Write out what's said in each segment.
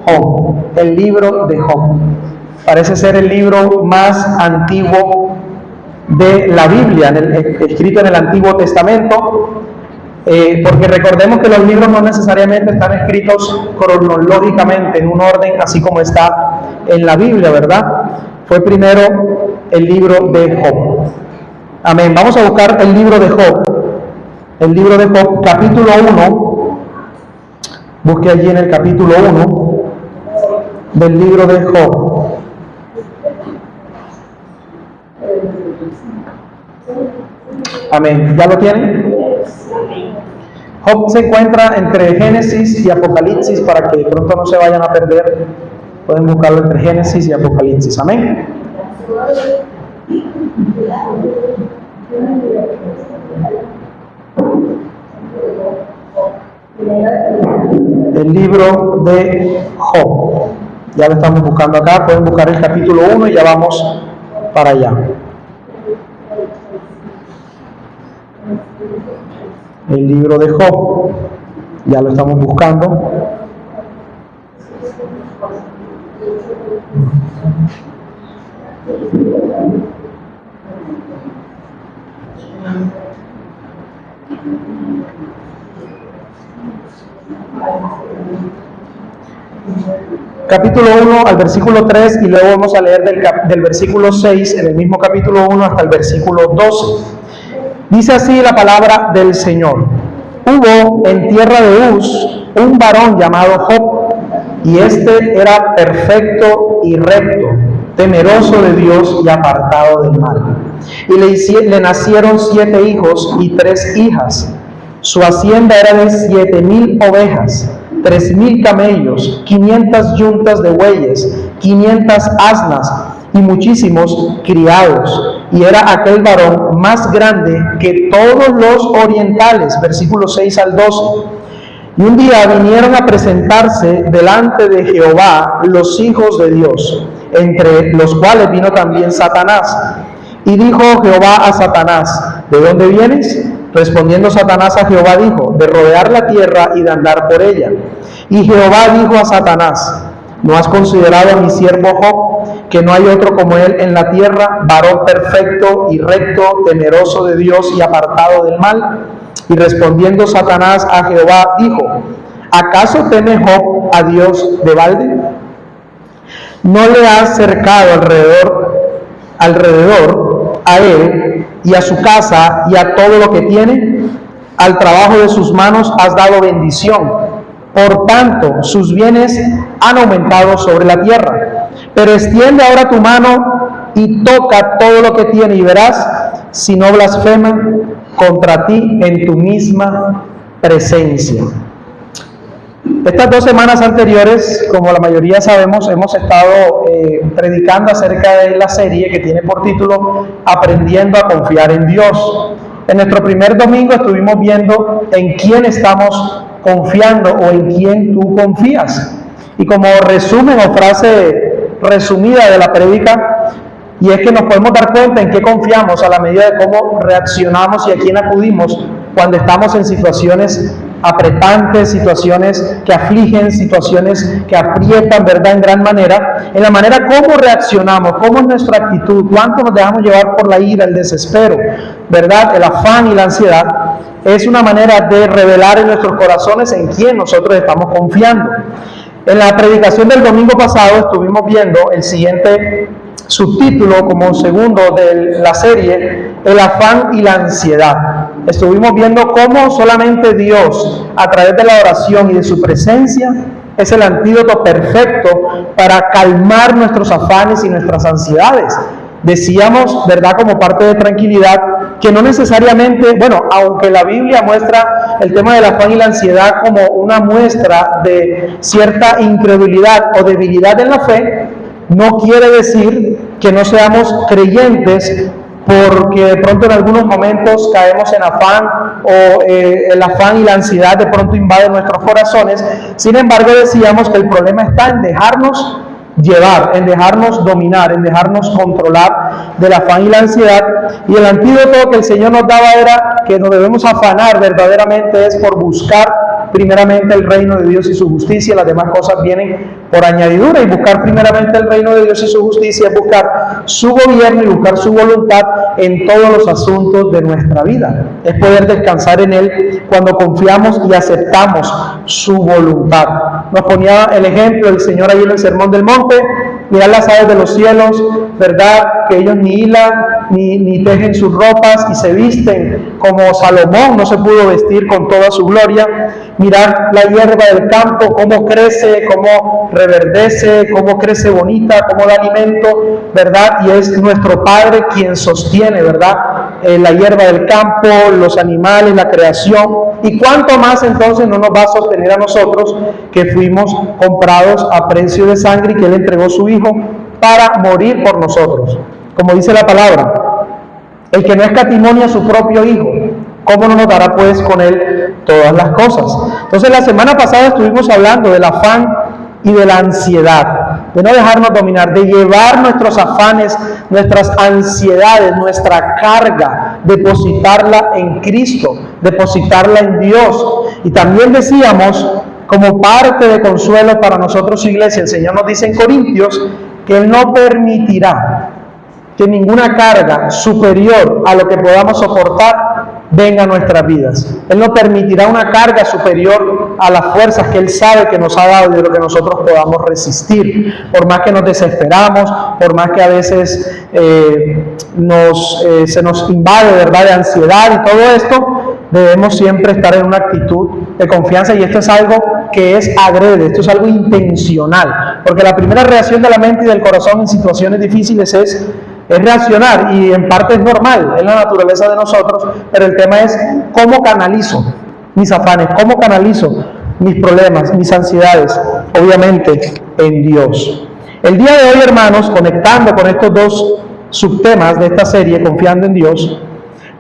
Job, el libro de Job. Parece ser el libro más antiguo de la Biblia, escrito en el Antiguo Testamento, porque recordemos que los libros no necesariamente están escritos cronológicamente en un orden así como está en la Biblia, ¿verdad? Fue primero el libro de Job. Amén. Vamos a buscar el libro de Job. El libro de Job, capítulo 1. Busque allí en el capítulo 1 del libro de Job. Amén. ¿Ya lo tienen? Job se encuentra entre Génesis y Apocalipsis, para que de pronto no se vayan a perder. Pueden buscarlo entre Génesis y Apocalipsis. Amén. El libro de Job. Ya lo estamos buscando acá. Pueden buscar el capítulo 1 y ya vamos para allá. El libro de Job. Ya lo estamos buscando. Capítulo 1 al versículo 3 y luego vamos a leer del versículo 6 en el mismo capítulo 1 hasta el versículo 12. Dice así la palabra del Señor. Hubo en tierra de Uz un varón llamado Job, y este era perfecto y recto, temeroso de Dios y apartado del mal. Y le nacieron 7 hijos y 3 hijas. Su hacienda era de 7,000 ovejas, 3,000 camellos, 500 yuntas de bueyes, 500 asnas y muchísimos criados. Y era aquel varón más grande que todos los orientales. Versículos 6 al 12. Y un día vinieron a presentarse delante de Jehová los hijos de Dios, entre los cuales vino también Satanás. Y dijo Jehová a Satanás: ¿de dónde vienes? Respondiendo Satanás a Jehová dijo: de rodear la tierra y de andar por ella. Y Jehová dijo a Satanás: ¿no has considerado a mi siervo Job, que no hay otro como él en la tierra, varón perfecto y recto, temeroso de Dios y apartado del mal? Y respondiendo Satanás a Jehová dijo: ¿acaso teme Job a Dios de balde? ¿No le has cercado alrededor a él y a su casa y a todo lo que tiene? Al trabajo de sus manos has dado bendición. Por tanto, sus bienes han aumentado sobre la tierra. Pero extiende ahora tu mano y toca todo lo que tiene, y verás si no blasfema contra ti en tu misma presencia. Estas 2 semanas anteriores, como la mayoría sabemos, hemos estado predicando acerca de la serie que tiene por título Aprendiendo a confiar en Dios. En nuestro primer domingo estuvimos viendo en quién estamos confiando o en quién tú confías. Y como resumen o frase resumida de la prédica, y es que nos podemos dar cuenta en qué confiamos a la medida de cómo reaccionamos y a quién acudimos cuando estamos en situaciones apretantes, situaciones que afligen, situaciones que aprietan, ¿verdad?, en gran manera, en la manera cómo reaccionamos, cómo es nuestra actitud, cuánto nos dejamos llevar por la ira, el desespero, ¿verdad?, el afán y la ansiedad. Es una manera de revelar en nuestros corazones en quién nosotros estamos confiando. En la predicación del domingo pasado estuvimos viendo el siguiente subtítulo como segundo de la serie: el afán y la ansiedad. Estuvimos viendo cómo solamente Dios, a través de la oración y de su presencia, es el antídoto perfecto para calmar nuestros afanes y nuestras ansiedades. Decíamos, ¿verdad?, como parte de tranquilidad, que no necesariamente, bueno, aunque la Biblia muestra el tema del afán y la ansiedad como una muestra de cierta incredulidad o debilidad en la fe, no quiere decir que no seamos creyentes, porque de pronto en algunos momentos caemos en afán o el afán y la ansiedad de pronto invaden nuestros corazones. Sin embargo, decíamos que el problema está en dejarnos llevar, en dejarnos dominar, en dejarnos controlar del afán y la ansiedad. Y el antídoto que el Señor nos daba era que nos debemos afanar verdaderamente es por buscar primeramente el reino de Dios y su justicia. Las demás cosas vienen por añadidura, y buscar primeramente el reino de Dios y su justicia es buscar su gobierno y buscar su voluntad en todos los asuntos de nuestra vida. Es poder descansar en Él cuando confiamos y aceptamos su voluntad. Nos ponía el ejemplo el Señor ahí en el Sermón del Monte: mirad las aves de los cielos, ¿verdad? Que ellos ni hilan ni tejen sus ropas y se visten como Salomón no se pudo vestir con toda su gloria. Mirad la hierba del campo, cómo crece, cómo reverdece, cómo crece bonita, cómo da alimento, ¿verdad? Y es nuestro Padre quien sostiene, ¿verdad? La hierba del campo, los animales, la creación. ¿Y cuánto más entonces no nos va a sostener a nosotros, que fuimos comprados a precio de sangre y que Él entregó su Hijo para morir por nosotros? Como dice la palabra, el que no escatimonia a su propio Hijo, ¿cómo no nos dará pues con Él todas las cosas? Entonces la semana pasada estuvimos hablando del afán y de la ansiedad, de no dejarnos dominar, de llevar nuestros afanes, nuestras ansiedades, nuestra carga, depositarla en Cristo, depositarla en Dios. Y también decíamos, como parte de consuelo para nosotros, iglesia, el Señor nos dice en Corintios que Él no permitirá que ninguna carga superior a lo que podamos soportar venga a nuestras vidas. Él no permitirá una carga superior a las fuerzas que Él sabe que nos ha dado y de lo que nosotros podamos resistir. Por más que nos desesperamos, por más que a veces se nos invade, ¿verdad?, de ansiedad y todo esto, debemos siempre estar en una actitud de confianza, y esto es algo que es adrede, esto es algo intencional, porque la primera reacción de la mente y del corazón en situaciones difíciles es reaccionar, y en parte es normal, es la naturaleza de nosotros, pero el tema es cómo canalizo mis afanes, cómo canalizo mis problemas, mis ansiedades, obviamente en Dios. El día de hoy, hermanos, conectando con estos dos subtemas de esta serie, confiando en Dios,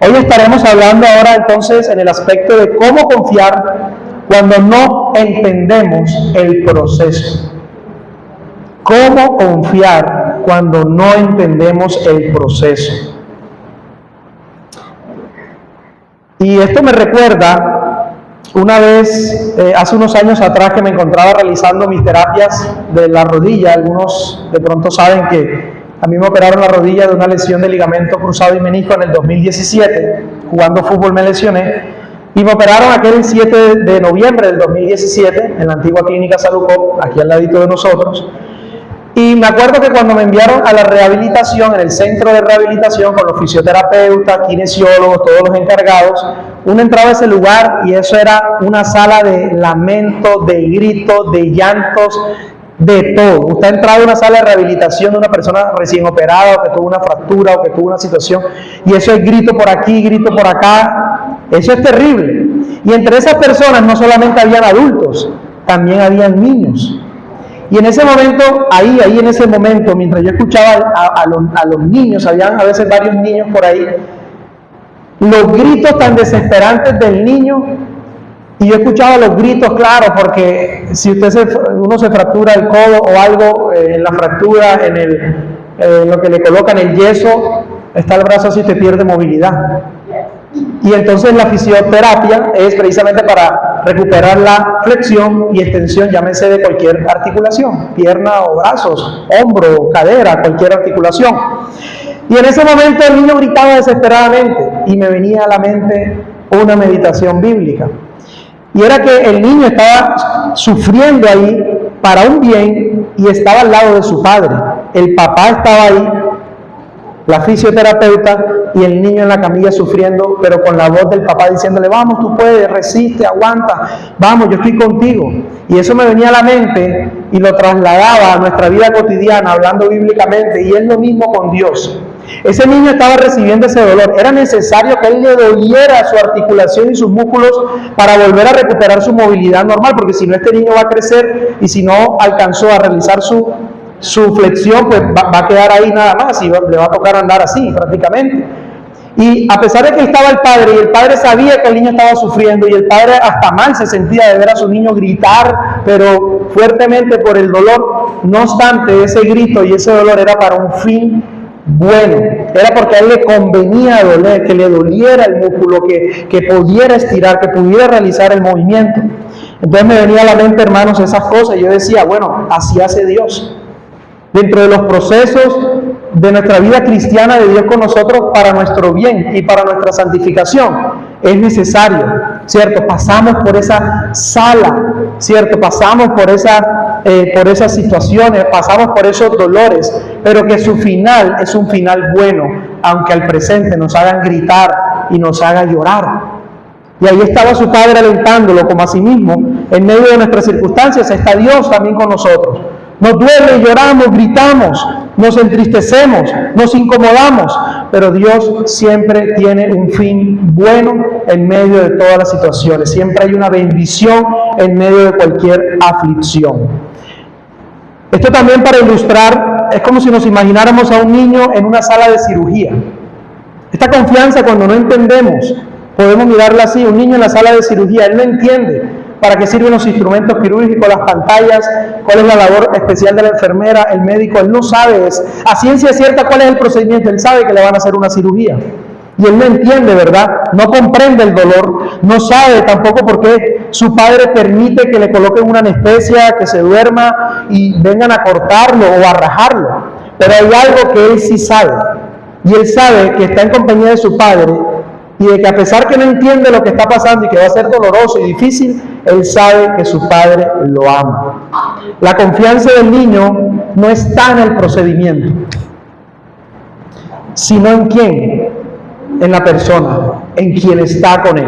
hoy estaremos hablando ahora entonces en el aspecto de cómo confiar cuando no entendemos el proceso. ¿Cómo confiar cuando no entendemos el proceso? Y esto me recuerda una vez, hace unos años atrás, que me encontraba realizando mis terapias de la rodilla. Algunos de pronto saben que a mí me operaron la rodilla de una lesión de ligamento cruzado y menisco en el 2017. Jugando fútbol me lesioné. Y me operaron aquel 7 de noviembre del 2017 en la antigua clínica Salucop, aquí al ladito de nosotros. Y me acuerdo que cuando me enviaron a la rehabilitación, en el centro de rehabilitación, con los fisioterapeutas, kinesiólogos, todos los encargados, uno entraba a ese lugar y eso era una sala de lamentos, de gritos, de llantos, de todo. Usted ha entrado a una sala de rehabilitación de una persona recién operada, o que tuvo una fractura, o que tuvo una situación, y eso es grito por aquí, grito por acá. Eso es terrible. Y entre esas personas no solamente habían adultos, también habían niños. Y en ese momento, ahí en ese momento, mientras yo escuchaba a los niños, habían a veces varios niños por ahí, los gritos tan desesperantes del niño, y yo escuchaba los gritos, claro, porque si uno se fractura el codo o algo en la fractura, en lo que le colocan el yeso, está el brazo así, te pierde movilidad. Y entonces la fisioterapia es precisamente para recuperar la flexión y extensión, llámese de cualquier articulación, pierna o brazos, hombro, cadera, cualquier articulación. Y en ese momento el niño gritaba desesperadamente y me venía a la mente una meditación bíblica. Y era que el niño estaba sufriendo ahí para un bien y estaba al lado de su padre. El papá estaba ahí, la fisioterapeuta, y el niño en la camilla sufriendo, pero con la voz del papá diciéndole: vamos, tú puedes, resiste, aguanta, vamos, yo estoy contigo. Y eso me venía a la mente y lo trasladaba a nuestra vida cotidiana, hablando bíblicamente, y es lo mismo con Dios. Ese niño estaba recibiendo ese dolor, era necesario que él le doliera su articulación y sus músculos para volver a recuperar su movilidad normal, porque si no, este niño va a crecer, y si no alcanzó a realizar su flexión, pues va a quedar ahí nada más, y le va a tocar andar así prácticamente. Y a pesar de que estaba el padre, y el padre sabía que el niño estaba sufriendo, y el padre hasta mal se sentía de ver a su niño gritar, pero fuertemente por el dolor, no obstante, ese grito y ese dolor era para un fin bueno. Era porque a él le convenía doler, que le doliera el músculo, que pudiera estirar, que pudiera realizar el movimiento. Entonces me venía a la mente, hermanos, esas cosas, y yo decía, bueno, así hace Dios. Dentro de los procesos de nuestra vida cristiana de Dios con nosotros para nuestro bien y para nuestra santificación, es necesario, ¿cierto? Pasamos por esa sala, ¿cierto? Pasamos por esas situaciones, pasamos por esos dolores, pero que su final es un final bueno, aunque al presente nos hagan gritar y nos haga llorar. Y ahí estaba su padre alentándolo, como a sí mismo, en medio de nuestras circunstancias está Dios también con nosotros. Nos duele, lloramos, gritamos, nos entristecemos, nos incomodamos, pero Dios siempre tiene un fin bueno en medio de todas las situaciones. Siempre hay una bendición en medio de cualquier aflicción. Esto también para ilustrar, es como si nos imagináramos a un niño en una sala de cirugía. Esta confianza, cuando no entendemos, podemos mirarla así, un niño en la sala de cirugía, él no entiende para qué sirven los instrumentos quirúrgicos, las pantallas, cuál es la labor especial de la enfermera, el médico, él no sabe a ciencia cierta cuál es el procedimiento, él sabe que le van a hacer una cirugía. Y él no entiende, ¿verdad? No comprende el dolor, no sabe tampoco por qué su padre permite que le coloquen una anestesia, que se duerma y vengan a cortarlo o a rajarlo. Pero hay algo que él sí sabe, y él sabe que está en compañía de su padre, y de que a pesar que no entiende lo que está pasando y que va a ser doloroso y difícil, él sabe que su padre lo ama. La confianza del niño no está en el procedimiento, sino en quién, en la persona, en quien está con él.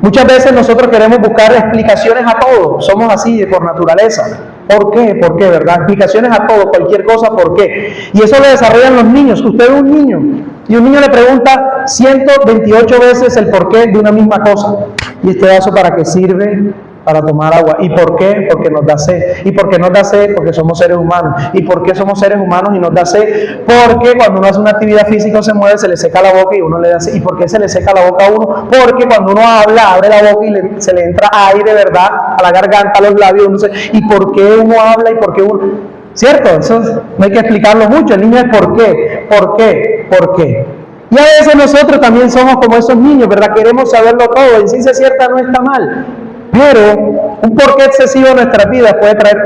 Muchas veces nosotros queremos buscar explicaciones a todo, somos así por naturaleza. ¿Por qué? ¿Por qué? ¿Verdad? Explicaciones a todo, cualquier cosa, ¿por qué? Y eso lo desarrollan los niños. Usted ve un niño y un niño le pregunta 128 veces el porqué de una misma cosa. ¿Y este vaso para qué sirve? Para tomar agua. ¿Y por qué? Porque nos da sed. ¿Y por qué nos da sed? Porque somos seres humanos. ¿Y por qué somos seres humanos y nos da sed? Porque cuando uno hace una actividad física o se mueve, se le seca la boca y uno le da sed. ¿Y por qué se le seca la boca a uno? Porque cuando uno habla, abre la boca y se le entra aire, ¿verdad? A la garganta, a los labios. ¿Y por qué uno habla y por qué uno...? ¿Cierto? Eso no hay que explicarlo mucho. El niño es ¿por qué? ¿Por qué? ¿Por qué? Y a veces nosotros también somos como esos niños, ¿verdad? Queremos saberlo todo. En ciencia cierta no está mal. Pero un porqué excesivo en nuestras vidas puede traer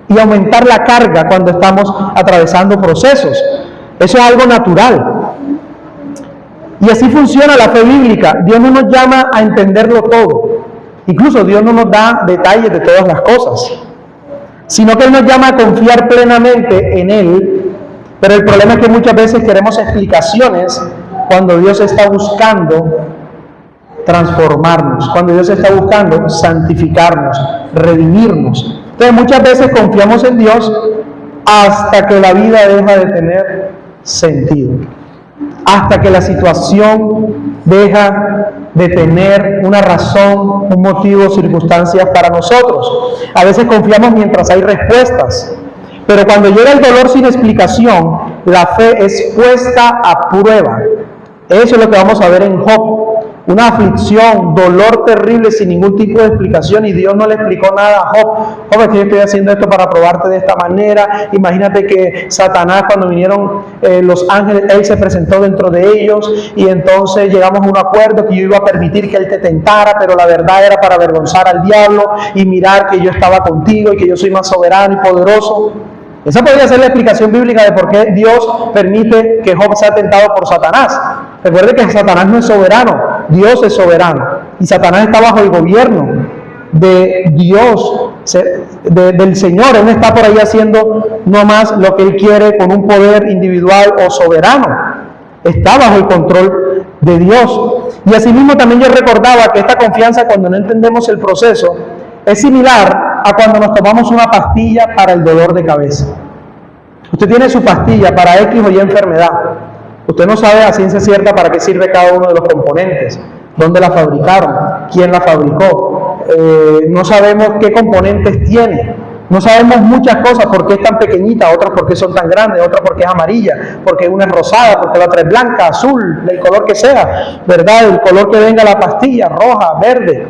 y aumentar la carga cuando estamos atravesando procesos. Eso es algo natural. Y así funciona la fe bíblica. Dios no nos llama a entenderlo todo. Incluso Dios no nos da detalles de todas las cosas, sino que Él nos llama a confiar plenamente en Él. Pero el problema es que muchas veces queremos explicaciones cuando Dios está buscando transformarnos, cuando Dios está buscando santificarnos, redimirnos. Entonces muchas veces confiamos en Dios hasta que la vida deja de tener sentido, hasta que la situación deja de tener una razón, un motivo, circunstancias para nosotros. A veces confiamos mientras hay respuestas, pero cuando llega el dolor sin explicación, la fe es puesta a prueba. Eso es lo que vamos a ver en Job. Una aflicción, dolor terrible sin ningún tipo de explicación, y Dios no le explicó nada a Job. Job, es que yo estoy haciendo esto para probarte de esta manera. Imagínate que Satanás, cuando vinieron los ángeles, él se presentó dentro de ellos, y entonces llegamos a un acuerdo que yo iba a permitir que él te tentara, pero la verdad era para avergonzar al diablo y mirar que yo estaba contigo y que yo soy más soberano y poderoso. Esa podría ser la explicación bíblica de por qué Dios permite que Job sea tentado por Satanás. Recuerde que Satanás no es soberano, Dios es soberano. Y Satanás está bajo el gobierno de Dios, del Señor. Él no está por ahí haciendo no más lo que Él quiere con un poder individual o soberano. Está bajo el control de Dios. Y asimismo también yo recordaba que esta confianza, cuando no entendemos el proceso, es similar a cuando nos tomamos una pastilla para el dolor de cabeza. Usted tiene su pastilla para X o Y enfermedad. Usted no sabe a ciencia cierta para qué sirve cada uno de los componentes, dónde la fabricaron, quién la fabricó. No sabemos qué componentes tiene. No sabemos muchas cosas, por qué es tan pequeñita, otras por qué son tan grandes, otras porque es amarilla, porque una es rosada, porque la otra es blanca, azul, del color que sea, ¿verdad? El color que venga la pastilla, roja, verde.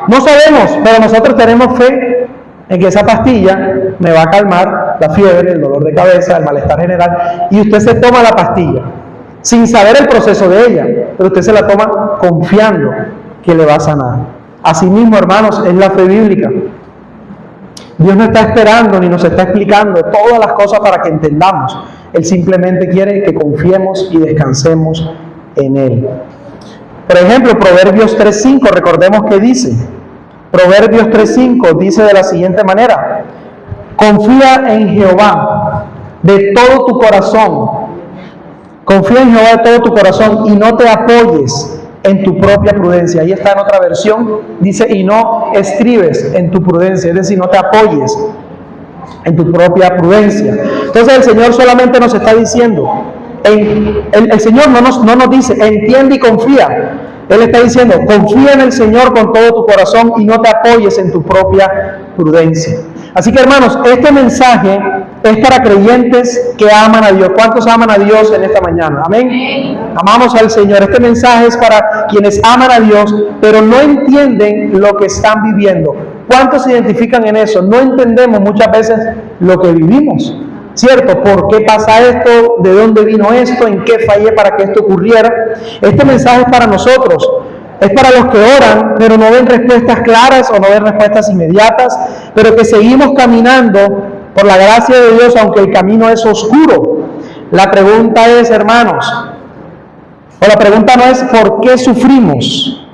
No sabemos, pero nosotros tenemos fe en que esa pastilla me va a calmar la fiebre, el dolor de cabeza, el malestar general, y usted se toma la pastilla sin saber el proceso de ella, pero usted se la toma confiando que le va a sanar. Asimismo, hermanos, es la fe bíblica. Dios no está esperando ni nos está explicando todas las cosas para que entendamos. Él simplemente quiere que confiemos y descansemos en Él. Por ejemplo, Proverbios 3.5, recordemos que dice, Proverbios 3.5 dice de la siguiente manera: confía en Jehová de todo tu corazón. Confía en Jehová de todo tu corazón y no te apoyes en tu propia prudencia. Ahí está en otra versión, dice, y no estribes en tu prudencia, es decir, no te apoyes en tu propia prudencia. Entonces el Señor solamente nos está diciendo, el Señor no nos dice, entiende y confía. Él está diciendo, confía en el Señor con todo tu corazón y no te apoyes en tu propia prudencia. Así que, hermanos, este mensaje es para creyentes que aman a Dios. ¿Cuántos aman a Dios en esta mañana? Amén. Amamos al Señor. Este mensaje es para quienes aman a Dios, pero no entienden lo que están viviendo. ¿Cuántos se identifican en eso? No entendemos muchas veces lo que vivimos, ¿cierto? ¿Por qué pasa esto? ¿De dónde vino esto? ¿En qué fallé para que esto ocurriera? Este mensaje es para nosotros. Es para los que oran, pero no ven respuestas claras o no ven respuestas inmediatas, pero que seguimos caminando por la gracia de Dios, aunque el camino es oscuro. La pregunta es, hermanos, o la pregunta no es ¿por qué sufrimos?,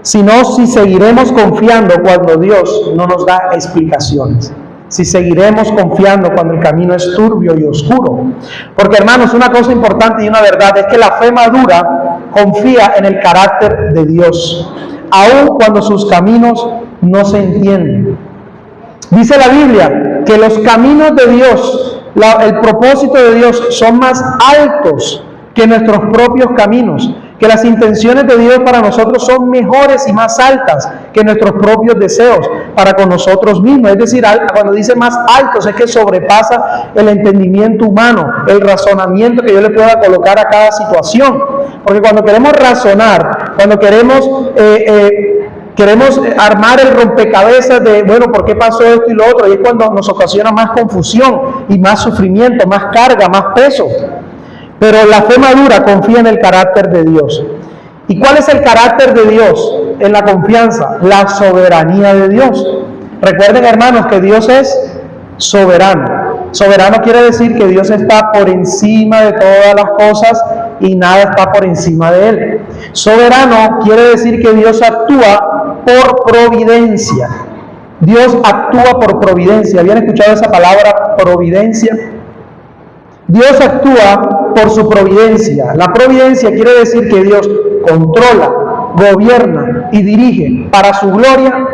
sino si seguiremos confiando cuando Dios no nos da explicaciones. Si seguiremos confiando cuando el camino es turbio y oscuro. Porque, hermanos, una cosa importante y una verdad es que la fe madura confía en el carácter de Dios, aun cuando sus caminos no se entienden. Dice la Biblia que los caminos de Dios, el propósito de Dios son más altos que nuestros propios caminos, que las intenciones de Dios para nosotros son mejores y más altas que nuestros propios deseos para con nosotros mismos. Es decir, cuando dice más altos es que sobrepasa el entendimiento humano, el razonamiento que yo le pueda colocar a cada situación. Porque cuando queremos razonar, cuando queremos armar el rompecabezas de, bueno, ¿por qué pasó esto y lo otro? Y es cuando nos ocasiona más confusión y más sufrimiento, más carga, más peso. Pero la fe madura confía en el carácter de Dios. ¿Y cuál es el carácter de Dios en la confianza? La soberanía de Dios. Recuerden, hermanos, que Dios es soberano. Soberano quiere decir que Dios está por encima de todas las cosas y nada está por encima de Él. Soberano quiere decir que Dios actúa por providencia. Dios actúa por providencia. ¿Habían escuchado esa palabra, providencia? Dios actúa por su providencia. La providencia quiere decir que Dios controla, gobierna y dirige para su gloria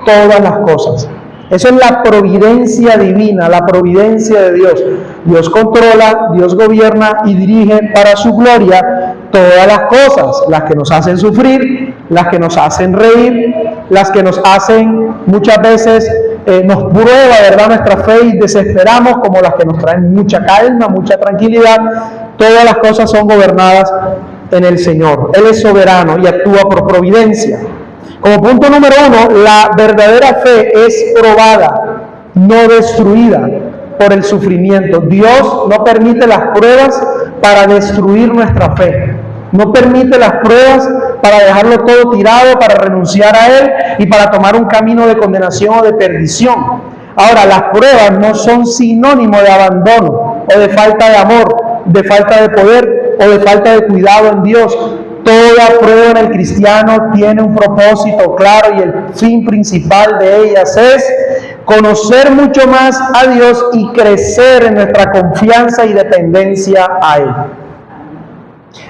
todas las cosas. Eso es la providencia divina, la providencia de Dios. Dios controla, Dios gobierna y dirige para su gloria todas las cosas, las que nos hacen sufrir, las que nos hacen reír, las que nos hacen muchas veces nos prueba, ¿verdad?, nuestra fe y desesperamos, como las que nos traen mucha calma, mucha tranquilidad. Todas las cosas son gobernadas en el Señor. Él es soberano y actúa por providencia. Como punto número 1, la verdadera fe es probada, no destruida por el sufrimiento. Dios no permite las pruebas para destruir nuestra fe. No permite las pruebas para dejarlo todo tirado, para renunciar a Él y para tomar un camino de condenación o de perdición. Ahora, las pruebas no son sinónimo de abandono o de falta de amor, de falta de poder o de falta de cuidado en Dios. Toda prueba en el cristiano tiene un propósito claro y el fin principal de ellas es conocer mucho más a Dios y crecer en nuestra confianza y dependencia a Él.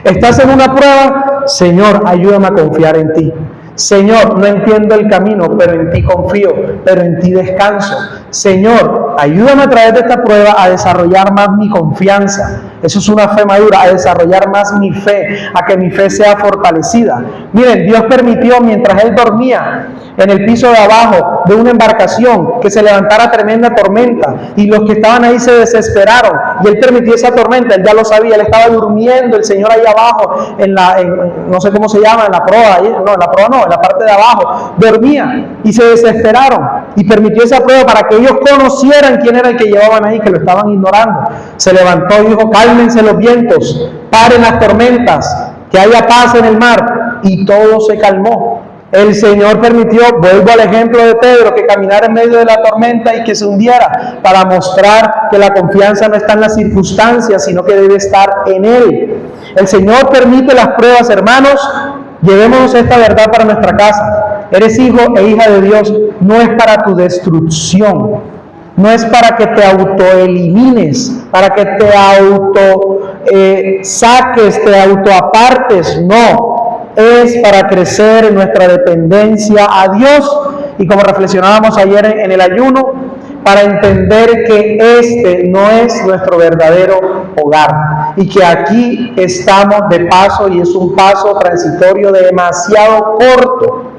¿Estás en una prueba? Señor, ayúdame a confiar en ti. Señor, no entiendo el camino, pero en ti confío, pero en ti descanso. Señor, ayúdame a través de esta prueba a desarrollar más mi confianza. Eso es una fe madura, a desarrollar más mi fe, a que mi fe sea fortalecida. Miren, Dios permitió mientras él dormía en el piso de abajo de una embarcación que se levantara tremenda tormenta y los que estaban ahí se desesperaron y él permitió esa tormenta. Él ya lo sabía, él estaba durmiendo, el Señor ahí abajo no sé cómo se llama, en la proa, en la parte de abajo dormía y se desesperaron y permitió esa prueba para que ellos conocieran quién era el que llevaban ahí, que lo estaban ignorando. Se levantó y dijo: cálmense los vientos, paren las tormentas, que haya paz en el mar, y todo se calmó. El Señor permitió, vuelvo al ejemplo de Pedro, que caminara en medio de la tormenta y que se hundiera, para mostrar que la confianza no está en las circunstancias, sino que debe estar en Él. El Señor permite las pruebas, hermanos. Llevémonos esta verdad para nuestra casa. Eres hijo e hija de Dios, no es para tu destrucción, no es para que te autoelimines, para que te saques, te autoapartes, no. Es para crecer en nuestra dependencia a Dios y, como reflexionábamos ayer en el ayuno, para entender que este no es nuestro verdadero hogar y que aquí estamos de paso y es un paso transitorio demasiado corto.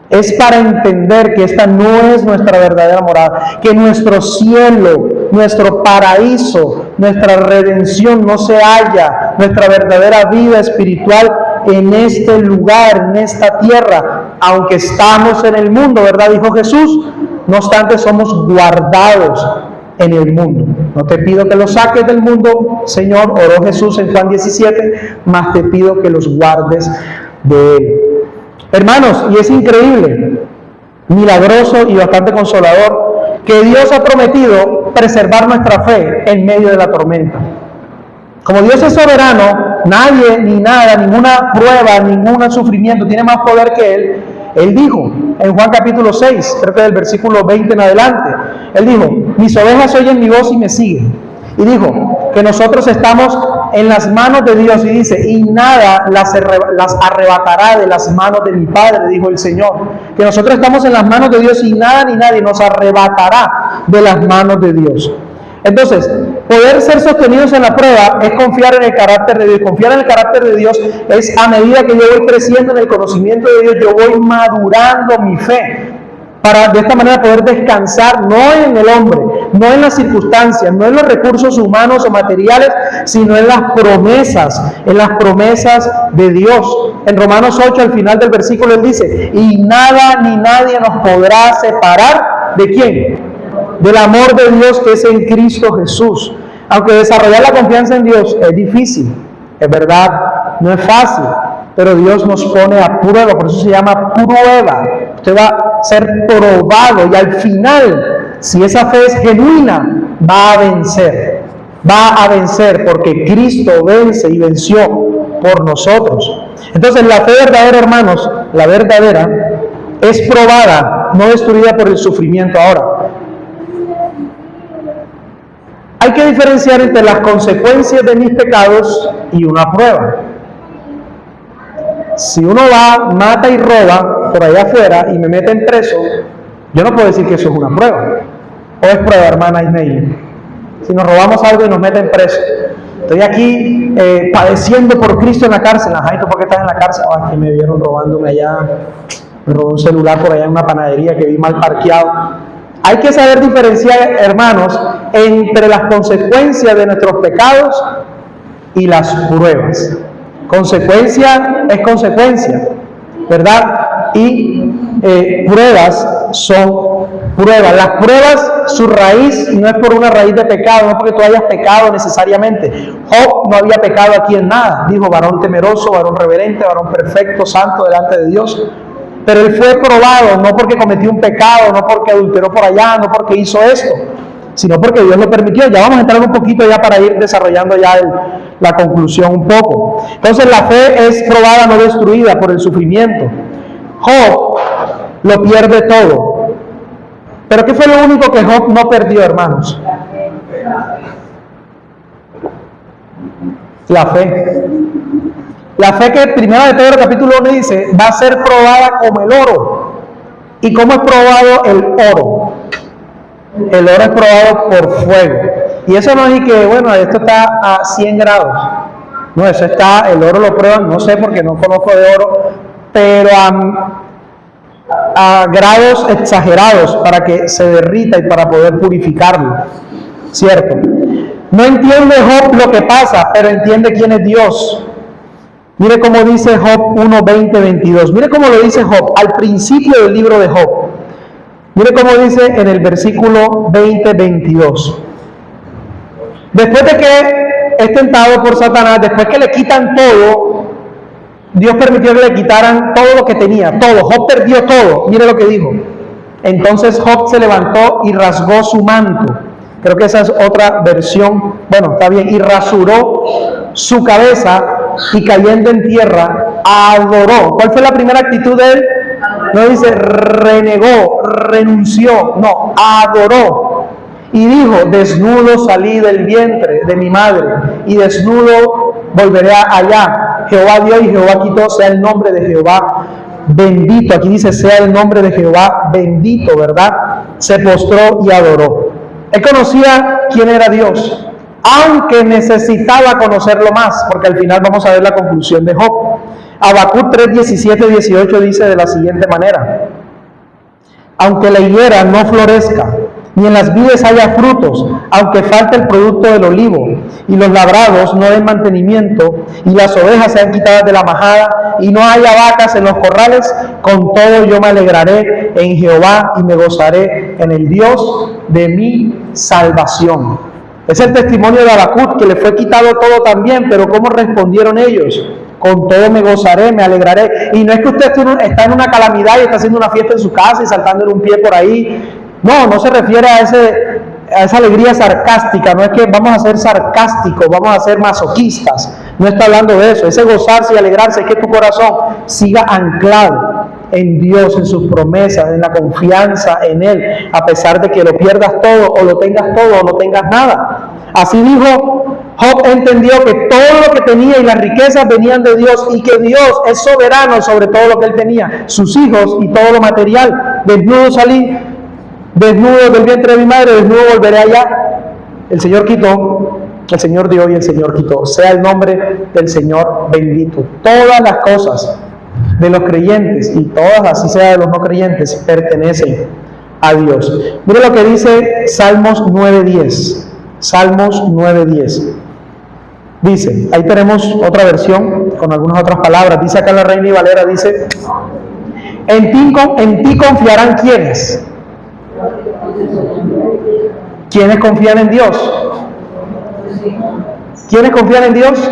Es para entender que esta no es nuestra verdadera morada, que nuestro cielo, nuestro paraíso, nuestra redención no se halla, nuestra verdadera vida espiritual en este lugar, en esta tierra, aunque estamos en el mundo, ¿verdad? Dijo Jesús, no obstante somos guardados en el mundo. No te pido que los saques del mundo, Señor, oró Jesús en Juan 17, mas te pido que los guardes de él. Hermanos, y es increíble, milagroso y bastante consolador, que Dios ha prometido preservar nuestra fe en medio de la tormenta. Como Dios es soberano, nadie, ni nada, ninguna prueba, ningún sufrimiento tiene más poder que Él. Él dijo en Juan capítulo 6, creo que del versículo 20 en adelante, Él dijo: mis ovejas oyen mi voz y me siguen. Y dijo que nosotros estamos en las manos de Dios, y dice: y nada las arrebatará de las manos de mi Padre, dijo el Señor. Que nosotros estamos en las manos de Dios y nada ni nadie nos arrebatará de las manos de Dios. Entonces, poder ser sostenidos en la prueba es confiar en el carácter de Dios. Confiar en el carácter de Dios es, a medida que yo voy creciendo en el conocimiento de Dios, yo voy madurando mi fe, para de esta manera poder descansar no en el hombre, no en las circunstancias, no en los recursos humanos o materiales, sino en las promesas de Dios. En Romanos 8, al final del versículo, Él dice: y nada ni nadie nos podrá separar, ¿de quién? Del amor de Dios que es en Cristo Jesús. Aunque desarrollar la confianza en Dios es difícil, es verdad, no es fácil, pero Dios nos pone a prueba, por eso se llama prueba. Usted va a ser probado y al final, si esa fe es genuina, va a vencer porque Cristo vence y venció por nosotros. Entonces la fe verdadera, hermanos, la verdadera, es probada, no destruida por el sufrimiento. Ahora, hay que diferenciar entre las consecuencias de mis pecados y una prueba. Si uno va, mata y roba por allá afuera y me meten preso, yo no puedo decir que eso es una prueba. ¿O es prueba, hermana Ismael? Si nos robamos algo y nos meten preso. Estoy aquí padeciendo por Cristo en la cárcel. Ajá, ¿y tú por qué estás en la cárcel? Ah, que me vieron robándome allá. Me robó un celular por allá en una panadería que vi mal parqueado. Hay que saber diferenciar, hermanos, entre las consecuencias de nuestros pecados y las pruebas. Consecuencia es consecuencia, ¿verdad? Y pruebas son pruebas. Las pruebas, su raíz no es por una raíz de pecado, no es porque tú hayas pecado necesariamente. Job no había pecado aquí en nada. Dijo: varón temeroso, varón reverente, varón perfecto, santo delante de Dios. Pero él fue probado no porque cometió un pecado, no porque adulteró por allá, no porque hizo esto, sino porque Dios lo permitió. Ya vamos a entrar un poquito ya para ir desarrollando ya la conclusión un poco. Entonces la fe es probada, no destruida por el sufrimiento. Job lo pierde todo. ¿Pero qué fue lo único que Job no perdió, hermanos? La fe. La fe que primero de Pedro capítulo 1 dice, va a ser probada como el oro. ¿Y cómo es probado el oro? El oro es probado por fuego. Y eso no es que, bueno, esto está a 100 grados. No, eso está, el oro lo prueban, no sé porque no conozco de oro, pero a grados exagerados para que se derrita y para poder purificarlo. ¿Cierto? No entiende Job lo que pasa, pero entiende quién es Dios. Mire cómo dice Job 1, 20, 22. Mire cómo lo dice Job al principio del libro de Job. Mire cómo dice en el versículo 20, 22. Después de que es tentado por Satanás, después que le quitan todo, Dios permitió que le quitaran todo lo que tenía, todo. Job perdió todo. Mire lo que dijo. Entonces Job se levantó y rasgó su manto. Creo que esa es otra versión. Bueno, está bien. Y rasuró su cabeza y cayendo en tierra, adoró. ¿Cuál fue la primera actitud de él? No dice renegó, renunció. No, adoró. Y dijo, desnudo salí del vientre de mi madre y desnudo volveré allá. Jehová dio y Jehová quitó, sea el nombre de Jehová bendito. Aquí dice, sea el nombre de Jehová bendito, ¿verdad? Se postró y adoró. Él conocía quién era Dios, aunque necesitaba conocerlo más, porque al final vamos a ver la conclusión de Job. Habacuc 3, 17, 18 dice de la siguiente manera: aunque la higuera no florezca, ni en las vides haya frutos, aunque falte el producto del olivo, y los labrados no den mantenimiento, y las ovejas sean quitadas de la majada, y no haya vacas en los corrales, con todo yo me alegraré en Jehová, y me gozaré en el Dios de mi salvación. Es el testimonio de Habacuc, que le fue quitado todo también, pero ¿cómo respondieron ellos? Con todo me gozaré, me alegraré. Y no es que usted está en una calamidad y está haciendo una fiesta en su casa y saltándole un pie por ahí. No, no se refiere a esa alegría sarcástica. No es que vamos a ser sarcásticos, vamos a ser masoquistas. No está hablando de eso. Ese gozarse y alegrarse es que tu corazón siga anclado en Dios, en sus promesas, en la confianza en Él, a pesar de que lo pierdas todo, o lo tengas todo, o no tengas nada. Así dijo Job, entendió que todo lo que tenía y las riquezas venían de Dios, y que Dios es soberano sobre todo lo que él tenía, sus hijos y todo lo material. Desnudo salí, desnudo del vientre de mi madre, desnudo volveré allá. El Señor quitó, el Señor dio y el Señor quitó. Sea el nombre del Señor bendito. Todas las cosas de los creyentes, y todas, así sea de los no creyentes, pertenecen a Dios. Mire lo que dice Salmos 9:10. Salmos 9:10. Dice, ahí tenemos otra versión con algunas otras palabras. Dice acá la Reina y Valera, dice: en ti confiarán ¿quiénes? ¿Quiénes confían en Dios? ¿Quiénes confían en Dios?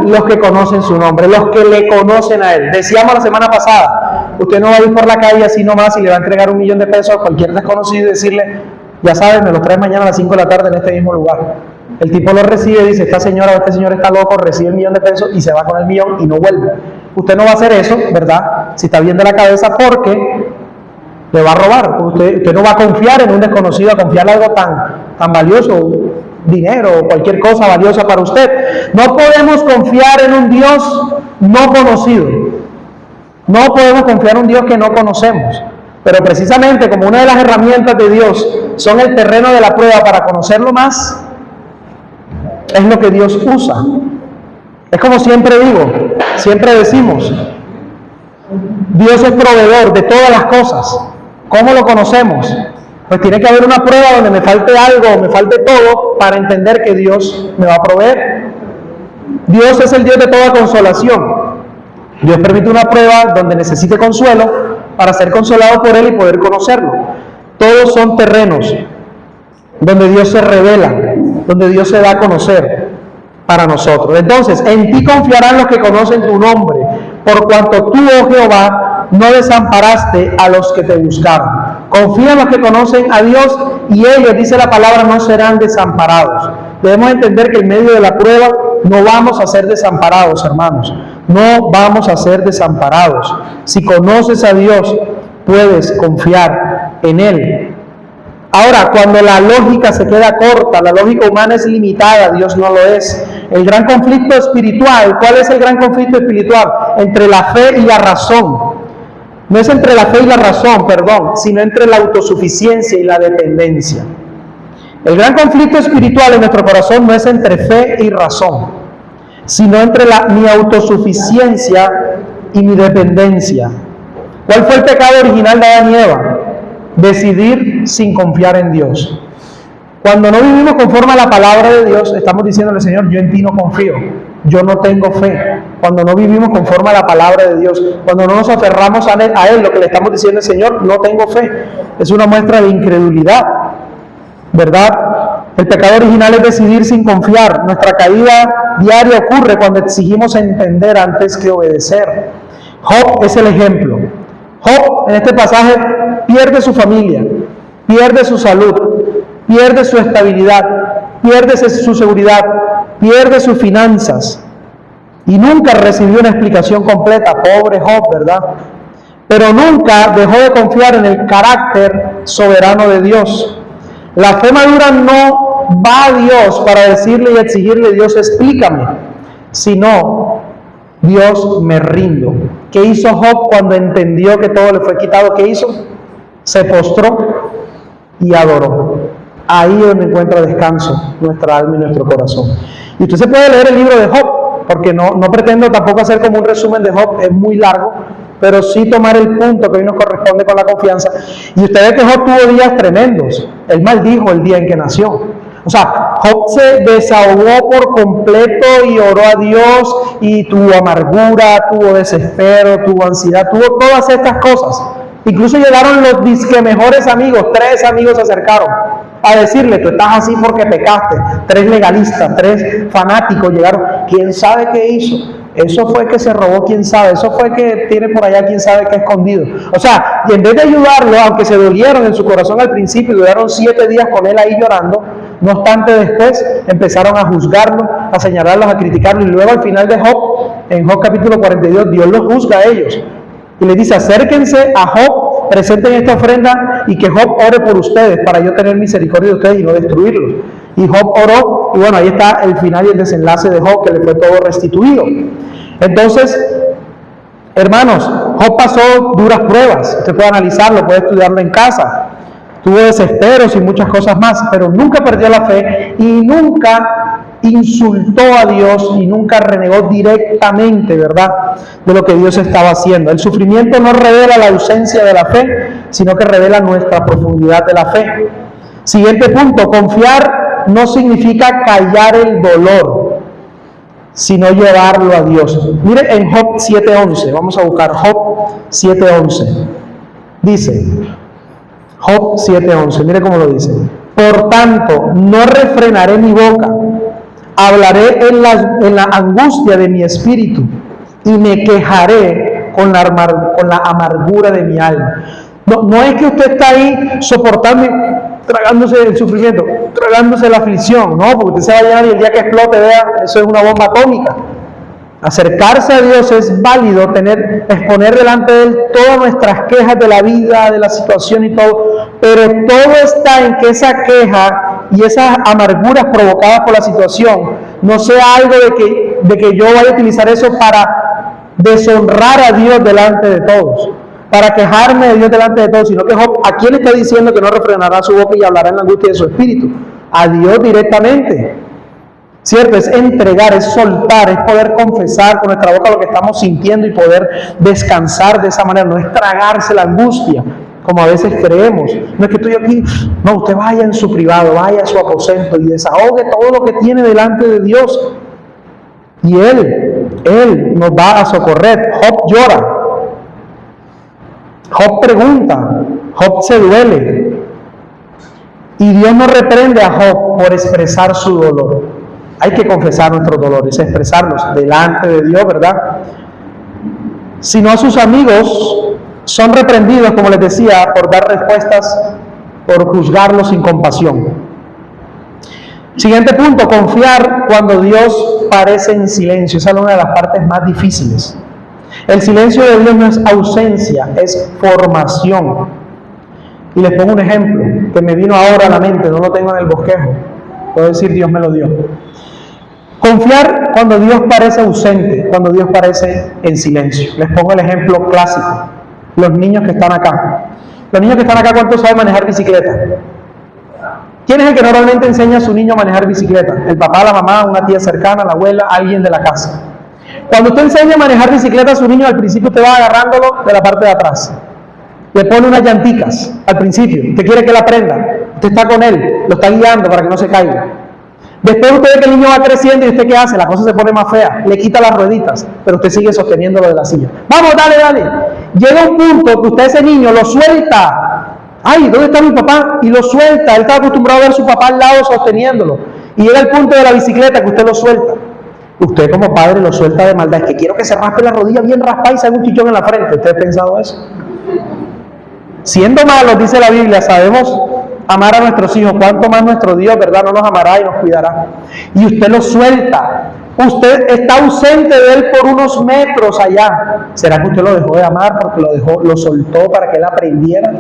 Los que conocen su nombre, los que le conocen a Él. Decíamos la semana pasada, usted no va a ir por la calle así nomás y le va a entregar $1 millón de pesos a cualquier desconocido y decirle, ya sabes, me los traes mañana a las 5 de la tarde en este mismo lugar. El tipo lo recibe y dice, esta señora o este señor está loco, recibe $1 millón de pesos y se va con el millón y no vuelve. Usted no va a hacer eso, ¿verdad? Si está bien de la cabeza, porque le va a robar. Usted no va a confiar en un desconocido, a confiar en algo tan valioso, dinero o cualquier cosa valiosa para usted. No podemos confiar en un Dios no conocido. No podemos confiar en un Dios que no conocemos. Pero precisamente como una de las herramientas de Dios son el terreno de la prueba para conocerlo más, es lo que Dios usa. Es como siempre digo, siempre decimos, Dios es proveedor de todas las cosas. ¿Cómo lo conocemos? Pues tiene que haber una prueba donde me falte algo, me falte todo, para entender que Dios me va a proveer. Dios es el Dios de toda consolación. Dios permite una prueba donde necesite consuelo para ser consolado por Él y poder conocerlo. Todos son terrenos donde Dios se revela, donde Dios se da a conocer para nosotros. Entonces, en ti confiarán los que conocen tu nombre, por cuanto tú, oh Jehová, no desamparaste a los que te buscaron. Confía en los que conocen a Dios y ellos, dice la palabra, no serán desamparados. Debemos entender que en medio de la prueba no vamos a ser desamparados, hermanos. No vamos a ser desamparados. Si conoces a Dios, puedes confiar en Él. Ahora, cuando la lógica se queda corta, la lógica humana es limitada, Dios no lo es. El gran conflicto espiritual, ¿cuál es el gran conflicto espiritual? Entre la fe y la razón. No es entre la fe y la razón, perdón, sino entre la autosuficiencia y la dependencia. El gran conflicto espiritual en nuestro corazón no es entre fe y razón, sino entre mi autosuficiencia y mi dependencia. ¿Cuál fue el pecado original de Adán y Eva? Decidir sin confiar en Dios. Cuando no vivimos conforme a la palabra de Dios, estamos diciéndole, Señor, yo en ti no confío, yo no tengo fe. Cuando no vivimos conforme a la palabra de Dios, cuando no nos aferramos a Él, lo que le estamos diciendo es, Señor, no tengo fe. Es una muestra de incredulidad, ¿verdad? El pecado original es decidir sin confiar. Nuestra caída diaria ocurre cuando exigimos entender antes que obedecer. Job es el ejemplo. Job en este pasaje pierde su familia, pierde su salud, pierde su estabilidad, pierde su seguridad, pierde sus finanzas y nunca recibió una explicación completa. Pobre Job, ¿verdad? Pero nunca dejó de confiar en el carácter soberano de Dios. La fe madura no va a Dios para decirle y exigirle, Dios, explícame, sino, Dios, me rindo. ¿Qué hizo Job cuando entendió que todo le fue quitado? ¿Qué hizo? Se postró y adoró. Ahí es donde encuentra descanso nuestra alma y nuestro corazón. Y usted se puede leer el libro de Job, porque no pretendo tampoco hacer como un resumen de Job, es muy largo, pero sí tomar el punto que hoy nos corresponde con la confianza. Y usted ve que Job tuvo días tremendos. Él maldijo el día en que nació. O sea, Job se desahogó por completo y oró a Dios y tuvo amargura, tuvo desespero, tuvo ansiedad, tuvo todas estas cosas. Incluso llegaron los disque mejores amigos, 3 amigos se acercaron a decirle, tú estás así porque pecaste. 3 legalistas, 3 fanáticos llegaron. ¿Quién sabe qué hizo? Eso fue que se robó, quién sabe. Eso fue que tiene por allá, quién sabe qué escondido. O sea, y en vez de ayudarlo, aunque se dolieron en su corazón al principio, duraron 7 días con él ahí llorando, no obstante después empezaron a juzgarlo, a señalarlos, a criticarlo. Y luego al final de Job, en Job capítulo 42, Dios los juzga a ellos. Y les dice, acérquense a Job, presenten esta ofrenda y que Job ore por ustedes para yo tener misericordia de ustedes y no destruirlos. Y Job oró, y bueno, ahí está el final y el desenlace de Job, que le fue todo restituido. Entonces, hermanos, Job pasó duras pruebas. Usted puede analizarlo, puede estudiarlo en casa. Tuvo desesperos y muchas cosas más, pero nunca perdió la fe y nunca insultó a Dios y nunca renegó directamente, ¿verdad?, de lo que Dios estaba haciendo. El sufrimiento no revela la ausencia de la fe, sino que revela nuestra profundidad de la fe. Siguiente punto, confiar no significa callar el dolor, sino llevarlo a Dios. Mire en Job 7:11, vamos a buscar Job 7:11. Dice, Job 7:11, mire cómo lo dice. Por tanto, no refrenaré mi boca, hablaré en la angustia de mi espíritu y me quejaré con la amargura de mi alma. No es que usted está ahí soportando, tragándose el sufrimiento, tragándose la aflicción, no, porque usted se va a llenar y el día que explote, vea, eso es una bomba atómica. Acercarse a Dios es válido, exponer delante de Él todas nuestras quejas de la vida, de la situación y todo, pero todo está en que esa queja y esas amarguras provocadas por la situación no sea algo de que yo vaya a utilizar eso para deshonrar a Dios delante de todos, para quejarme de Dios delante de todos, sino que Job, ¿a quién está diciendo que no refrenará su boca y hablará en la angustia de su espíritu? A Dios directamente. ¿Cierto? Es entregar, es soltar, es poder confesar con nuestra boca lo que estamos sintiendo y poder descansar de esa manera. No es tragarse la angustia, como a veces creemos. No es que estoy aquí, no, usted vaya en su privado, vaya a su aposento y desahogue todo lo que tiene delante de Dios. Y Él nos va a socorrer. Job llora, Job pregunta, Job se duele. Y Dios no reprende a Job por expresar su dolor. Hay que confesar nuestros dolores, expresarlos delante de Dios, ¿verdad? Si no, sus amigos son reprendidos, como les decía, por dar respuestas, por juzgarlos sin compasión. Siguiente punto, confiar cuando Dios parece en silencio. Esa es una de las partes más difíciles. El silencio de Dios no es ausencia, es formación. Y les pongo un ejemplo que me vino ahora a la mente, no lo tengo en el bosquejo. Puedo decir, Dios me lo dio. Confiar cuando Dios parece ausente, cuando Dios parece en silencio. Les pongo el ejemplo clásico. los niños que están acá. Los niños que están acá, ¿cuántos saben manejar bicicleta? ¿Quién es el que normalmente enseña a su niño a manejar bicicleta? El papá, la mamá, una tía cercana, la abuela, alguien de la casa. Cuando usted enseña a manejar bicicleta a su niño, al principio usted va agarrándolo de la parte de atrás. Le pone unas llanticas al principio. Usted quiere que él aprenda. Usted está con él, lo está guiando para que no se caiga. Después usted ve que el niño va creciendo y usted ¿qué hace? La cosa se pone más fea. Le quita las rueditas, pero usted sigue sosteniéndolo de la silla. Vamos, dale, dale. Llega un punto que usted ese niño lo suelta. Ay, ¿dónde está mi papá? Y lo suelta. Él está acostumbrado a ver a su papá al lado sosteniéndolo. Y llega el punto de la bicicleta que usted lo suelta. Usted como padre lo suelta de maldad. Es que quiero que se raspe la rodilla bien raspada y se haga un chichón en la frente. ¿Usted ha pensado eso? Siendo malos, dice la Biblia, sabemos amar a nuestros hijos. ¿Cuánto más nuestro Dios, verdad, no nos amará y nos cuidará? Y usted lo suelta. Usted está ausente de él por unos metros allá. ¿Será que usted lo dejó de amar porque lo soltó para que él aprendiera?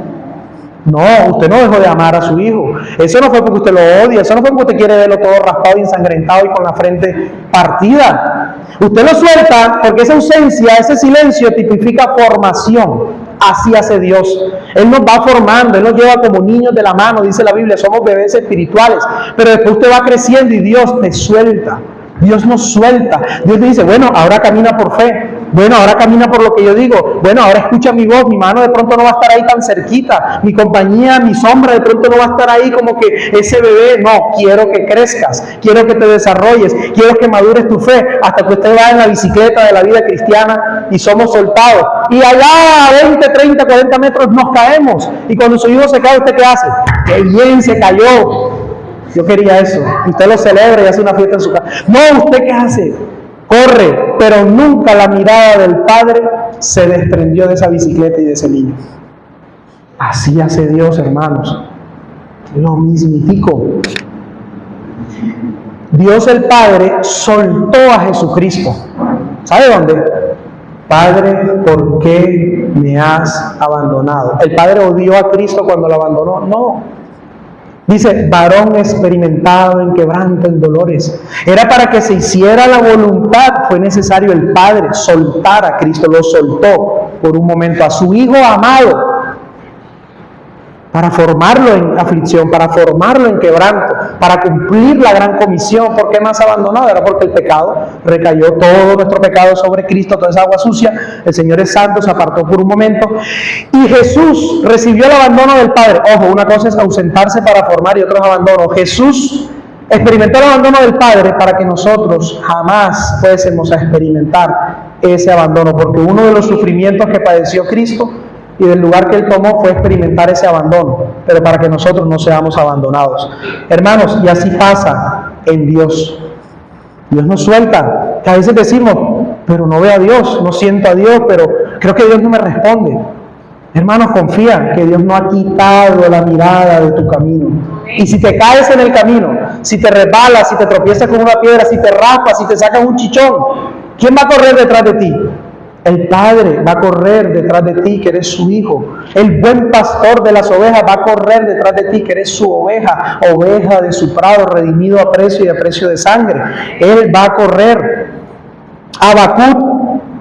No, usted no dejó de amar a su hijo. Eso no fue porque usted lo odia, eso no fue porque usted quiere verlo todo raspado y ensangrentado y con la frente partida. Usted lo suelta porque esa ausencia, ese silencio tipifica formación. Así hace Dios. Él nos va formando, Él nos lleva como niños de la mano, dice la Biblia, somos bebés espirituales. Pero después usted va creciendo y Dios te suelta. Dios nos suelta. Dios te dice, bueno, ahora camina por fe. Bueno, ahora camina por lo que yo digo. Bueno, ahora escucha mi voz. Mi mano de pronto no va a estar ahí tan cerquita. Mi compañía, mi sombra de pronto no va a estar ahí como que ese bebé. No, quiero que crezcas. Quiero que te desarrolles. Quiero que madures tu fe hasta que usted vaya en la bicicleta de la vida cristiana y somos soltados. Y allá a 20, 30, 40 metros nos caemos. Y cuando su hijo se cae, ¿usted qué hace? ¡Qué bien se cayó! Yo quería eso. Y usted lo celebra y hace una fiesta en su casa. No, ¿usted qué hace? Corre, pero nunca la mirada del Padre se desprendió de esa bicicleta y de ese niño. Así hace Dios, hermanos. Lo mismitico. Dios el Padre soltó a Jesucristo. ¿Sabe dónde? Padre, ¿por qué me has abandonado? ¿El Padre odió a Cristo cuando lo abandonó? No. Dice, varón experimentado en quebranto, en dolores. Era para que se hiciera la voluntad. Fue necesario el Padre soltar a Cristo. Lo soltó por un momento a su Hijo amado para formarlo en aflicción, para formarlo en quebranto, para cumplir la gran comisión. ¿Por qué más abandonado? Era porque el pecado recayó, todo nuestro pecado sobre Cristo, toda esa agua sucia. El Señor es santo, se apartó por un momento. Y Jesús recibió el abandono del Padre. Ojo, una cosa es ausentarse para formar y otra es abandono. Jesús experimentó el abandono del Padre para que nosotros jamás fuésemos a experimentar ese abandono, porque uno de los sufrimientos que padeció Cristo y del lugar que Él tomó fue experimentar ese abandono, pero para que nosotros no seamos abandonados. Hermanos, y así pasa en Dios. Dios nos suelta, que a veces decimos, pero no veo a Dios, no siento a Dios, pero creo que Dios no me responde. Hermanos, confía que Dios no ha quitado la mirada de tu camino. Y si te caes en el camino, si te resbalas, si te tropiezas con una piedra, si te raspas, si te sacas un chichón, ¿quién va a correr detrás de ti? El Padre va a correr detrás de ti, que eres su hijo. El buen pastor de las ovejas va a correr detrás de ti, que eres su oveja, oveja de su prado, redimido a precio y a precio de sangre. Él va a correr. Habacuc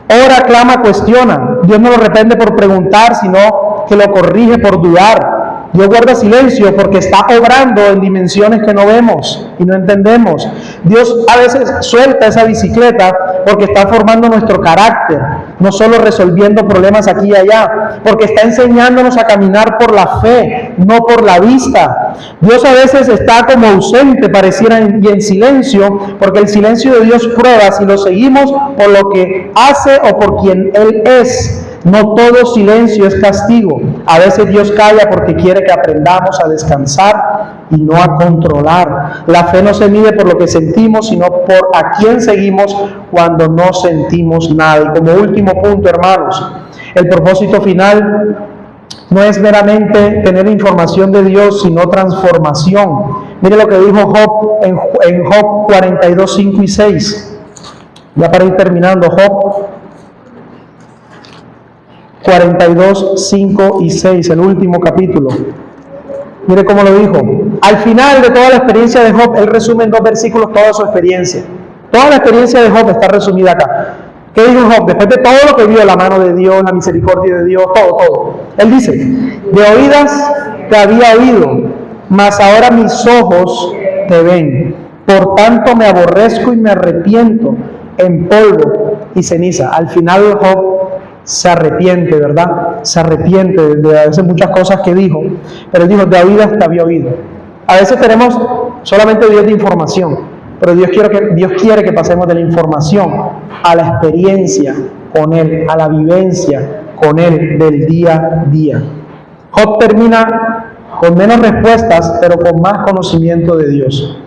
ora, clama, cuestiona. Dios no lo reprende por preguntar, sino que lo corrige por dudar. Dios guarda silencio porque está obrando en dimensiones que no vemos y no entendemos. Dios a veces suelta esa bicicleta porque está formando nuestro carácter, no solo resolviendo problemas aquí y allá, porque está enseñándonos a caminar por la fe, no por la vista. Dios a veces está como ausente, pareciera, y en silencio, porque el silencio de Dios prueba si lo seguimos por lo que hace o por quien Él es. No todo silencio es castigo. A veces Dios calla porque quiere que aprendamos a descansar y no a controlar. La fe no se mide por lo que sentimos, sino por a quién seguimos cuando no sentimos nada. Y como último punto, hermanos, el propósito final no es meramente tener información de Dios, sino transformación. Mire lo que dijo Job en Job 42, 5 y 6. Ya para ir terminando, Job 42, 5 y 6, el último capítulo. Mire cómo lo dijo. Al final de toda la experiencia de Job, él resume en 2 versículos toda su experiencia. Toda la experiencia de Job está resumida acá. ¿Qué dijo Job? Después de todo lo que vio, la mano de Dios, la misericordia de Dios, todo. Él dice, de oídas te había oído, mas ahora mis ojos te ven. Por tanto me aborrezco y me arrepiento en polvo y ceniza. Al final Job se arrepiente, ¿verdad? Se arrepiente de a veces muchas cosas que dijo, pero él dijo, de oídas te había oído. A veces tenemos solamente Dios de información, pero Dios quiere que pasemos de la información a la experiencia con Él, a la vivencia con Él del día a día. Job termina con menos respuestas, pero con más conocimiento de Dios.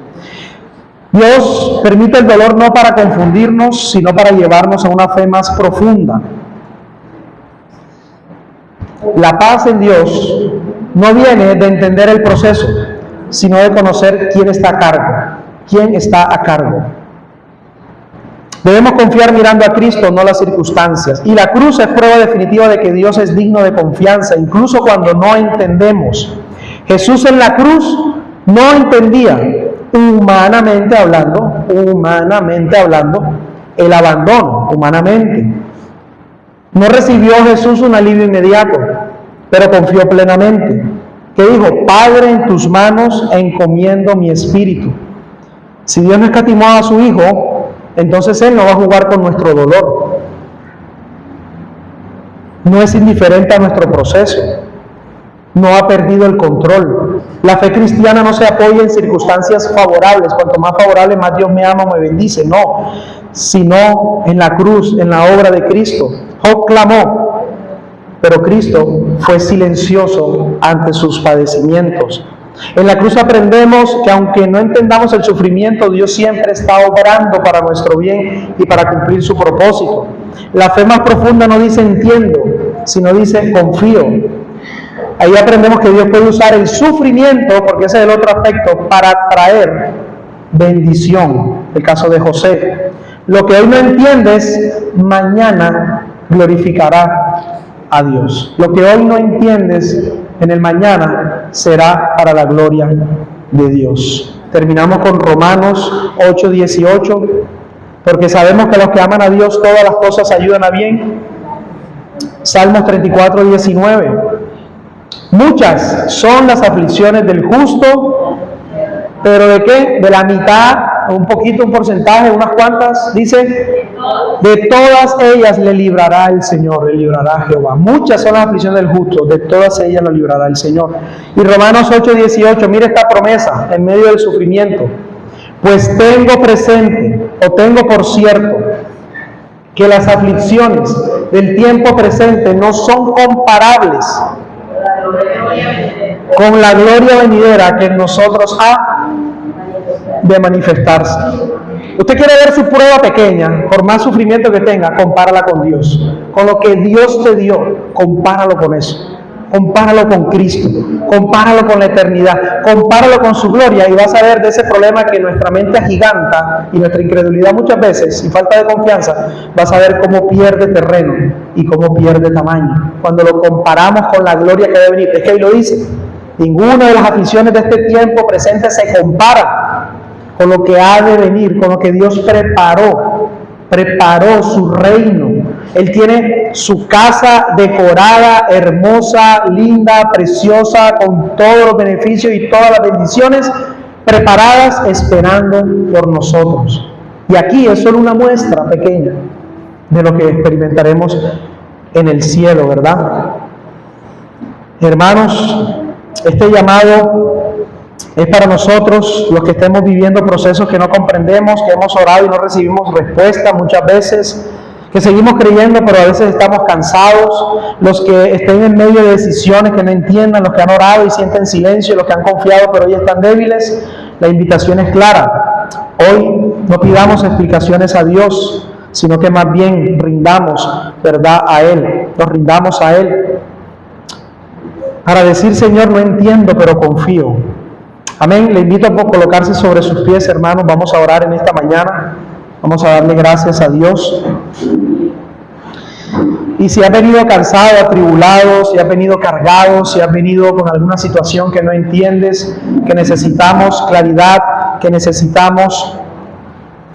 Dios permite el dolor no para confundirnos, sino para llevarnos a una fe más profunda. La paz en Dios no viene de entender el proceso, sino de conocer quién está a cargo. ¿Quién está a cargo? Debemos confiar mirando a Cristo, no las circunstancias. Y la cruz es prueba definitiva de que Dios es digno de confianza, incluso cuando no entendemos. Jesús en la cruz no entendía, humanamente hablando, el abandono, humanamente. No recibió Jesús un alivio inmediato, pero confió plenamente. ¿Qué dijo? Padre, en tus manos encomiendo mi espíritu. Si Dios no escatimó a su Hijo, entonces Él no va a jugar con nuestro dolor. No es indiferente a nuestro proceso. No ha perdido el control. La fe cristiana no se apoya en circunstancias favorables. Cuanto más favorable, más Dios me ama o me bendice. No, sino en la cruz, en la obra de Cristo. Job clamó, pero Cristo fue silencioso ante sus padecimientos. En la cruz aprendemos que aunque no entendamos el sufrimiento, Dios siempre está obrando para nuestro bien y para cumplir su propósito. La fe más profunda no dice entiendo, sino dice confío. Ahí aprendemos que Dios puede usar el sufrimiento, porque ese es el otro aspecto, para traer bendición. El caso de José. Lo que hoy no entiendes, mañana glorificará a Dios. Lo que hoy no entiendes, en el mañana será para la gloria de Dios. Terminamos con Romanos 8:18, porque sabemos que los que aman a Dios todas las cosas ayudan a bien. Salmos 34:19. Muchas son las aflicciones del justo, pero ¿de qué? De la mitad, un poquito, un porcentaje, unas cuantas, dice, de todas ellas le librará el Señor, le librará Jehová. Muchas son las aflicciones del justo, de todas ellas lo librará el Señor. Y Romanos 8:18, mire esta promesa en medio del sufrimiento. Pues tengo presente, o tengo por cierto, que las aflicciones del tiempo presente no son comparables con la gloria venidera que en nosotros ha de manifestarse. Usted quiere ver su prueba pequeña, por más sufrimiento que tenga, compárala con Dios. Con lo que Dios te dio, compáralo con eso. Compáralo con Cristo, compáralo con la eternidad, compáralo con su gloria y vas a ver de ese problema que nuestra mente agiganta y nuestra incredulidad muchas veces y falta de confianza, vas a ver cómo pierde terreno y cómo pierde tamaño. Cuando lo comparamos con la gloria que debe venir, es que ahí lo dice, ninguna de las aflicciones de este tiempo presente se compara con lo que ha de venir, con lo que Dios preparó su reino. Él tiene su casa decorada, hermosa, linda, preciosa, con todos los beneficios y todas las bendiciones preparadas esperando por nosotros. Y aquí es solo una muestra pequeña de lo que experimentaremos en el cielo, ¿verdad? Hermanos, este llamado es para nosotros, los que estemos viviendo procesos que no comprendemos, que hemos orado y no recibimos respuesta muchas veces, que seguimos creyendo pero a veces estamos cansados, los que estén en medio de decisiones que no entiendan, los que han orado y sienten silencio, los que han confiado pero hoy están débiles. La invitación es clara. Hoy no pidamos explicaciones a Dios, sino que más bien rindamos, ¿verdad?, a Él, nos rindamos a Él para decir: Señor, no entiendo pero confío. Amén. Le invito a colocarse sobre sus pies, hermanos. Vamos a orar en esta mañana. Vamos a darle gracias a Dios. Y si has venido cansado, atribulado, si has venido cargado, si has venido con alguna situación que no entiendes, que necesitamos claridad, que necesitamos